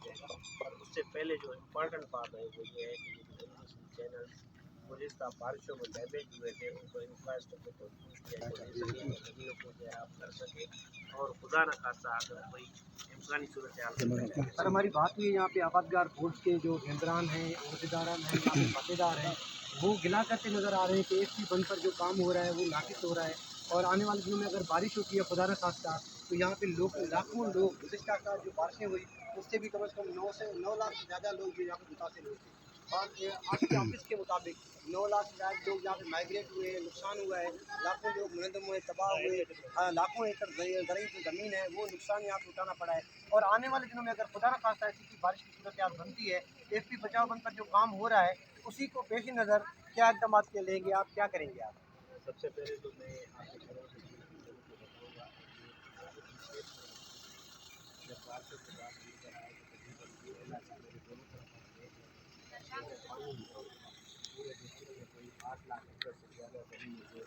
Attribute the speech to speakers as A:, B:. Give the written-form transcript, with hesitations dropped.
A: ہے، اور اس سے پہلے جو امپورٹنٹ بات ہے وہ یہ ہے کہ یہ جو ایجوکیشن چینل گزشتہ بارشوں میں ڈیمیج ہوئے تھے ان کو انفراسٹرکچر کو امپروو کیا جائے، زمینوں کو جو ہے آپ کر سکیں، اور خدا نہ خاصہ اگر کوئی امکانی صورتحال
B: سر ہماری بات ہوئی یہاں پہ آبادگار بورڈ کے جو ممبران ہیں عہدیداران ہیں یہاں پہ پتے دار ہیں وہ گلا کرتے نظر آ رہے ہیں کہ ایک ہی بند پر جو کام ہو رہا ہے وہ ناقص ہو رہا ہے، اور آنے والے دنوں میں اگر بارش ہوتی ہے خدا نہ خاصہ تو یہاں پہ لاکھوں لوگ گزشتہ کا جو بارشیں ہوئی اس سے بھی کم از کم 9 لاکھ سے زیادہ لوگ جو یہاں پہ متاثر ہوئے تھے، اور آپ کے آفس کے مطابق 9 لاکھ سے زیادہ لوگ یہاں پہ مائگریٹ ہوئے ہیں، نقصان ہوا ہے، لاکھوں لوگ منہدم ہوئے، تباہ ہوئے، لاکھوں ایکڑ زرعی جو زمین ہے وہ نقصان یہاں پہ اٹھانا پڑا ہے، اور آنے والے دنوں میں اگر خدا نہ خاصہ ایسی کی بارش کی صورتحال بنتی ہے، ایف پی بچاؤ بند پر جو کام ہو رہا ہے اسی کو پیش نظر کیا اقدامات کے لیں گے آپ، کیا کریں گے آپ؟
A: سب سے پہلے تو میں آپ کے چینل کے چیزوں کو بتاؤں گا کہ جب بارشوں کے بعد نظر آئے تو تقریباً یہ علاقہ میرے دونوں طرف پورے ڈسٹرکٹ میں کوئی 8 لاکھ ایکڑ سے زیادہ زمین ہے